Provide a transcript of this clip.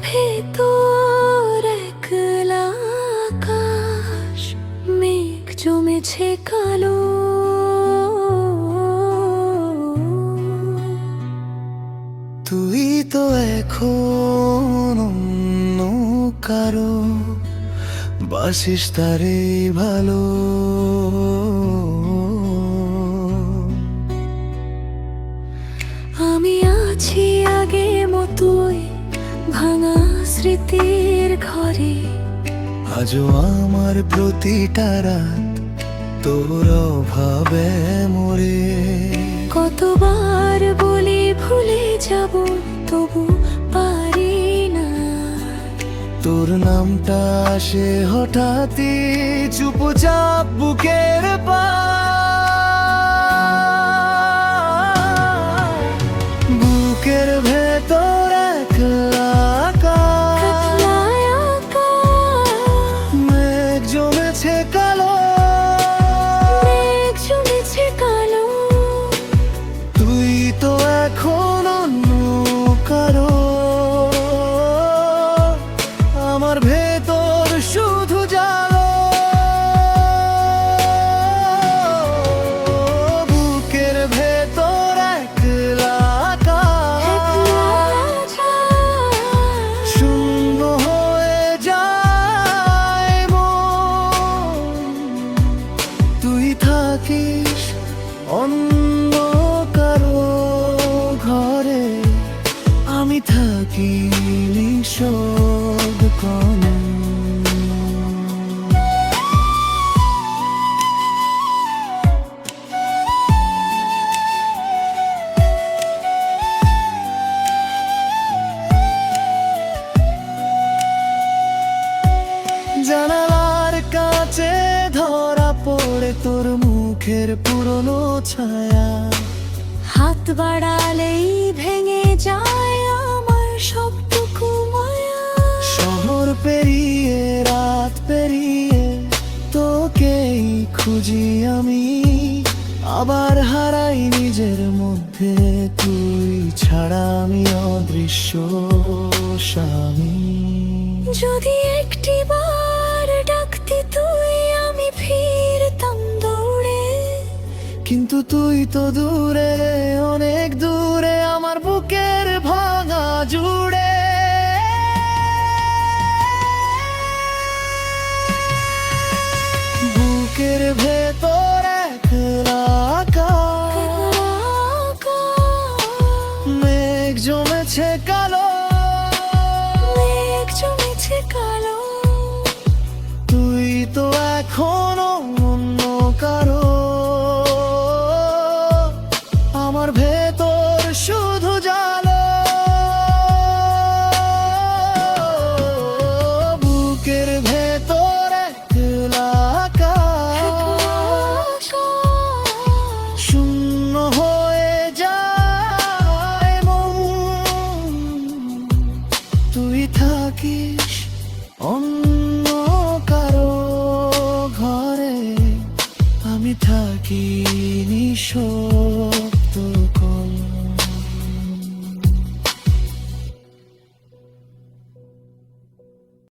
ভেতর একলা আকাশ, মেঘ জমেছে কালো। তুই তো এখন অন্য কারো, বাসিস তারে ভালো। আমি আছি আগে মতোই ভাঙা স্মৃতির ঘরে। আজও আমার প্রতিটা রাত তোর অভাবে মরে। কতবার বলি ভুলে যাব, তবু পারি না। তোর নামটা আসে হঠাৎই চুপচাপ বুকের বুকের ভেতর একলা আকাশ, মেঘ জমেছে কালো। মেঘ জমেছে কালো। তুই তো এখন অন্য কারো, আমার ভেতর শুধু জালো। বুকের ভেতর একলা আকাশ, শূন্য হয়ে যায় মন। তুই থাকিস অন্য কারো ঘরে, আমি থাকি নিঃশব্দ কোণে। জানালার কাছে ধরা পড়ে তোর মুখের পুরনো ছায়া। হাত বাড়ালেই ভেঙে যায় আমার সবটুকু মায়া। শহর পেরিয়ে রাত পেরিয়ে তোকেই খুঁজি আমি, আবার হারাই নিজের মধ্যে। তুই ছাড়া আমি অদৃশ্য স্বামী। যদি একটি বার ডাকতি তুই, আমি ফিরতাম দৌড়ে। কিন্তু তুই তো দূরে, অনেক দূরে, আমার বুকের ভাঙা জুড়ে। বুকের ভেতর একলা আকাশ, মেঘ জমেছে কালো। মেঘ জমেছে কালো। তুই তো এখনো অন্য কারো, আমার ভেতর শুধু জালো। বুকের ভেতর একলা আকাশ, শূন্য হয়ে যায় মন। তুই থাকিস অন্য কারো ঘরে, আমি থাকি নিঃশব্দ কোণে।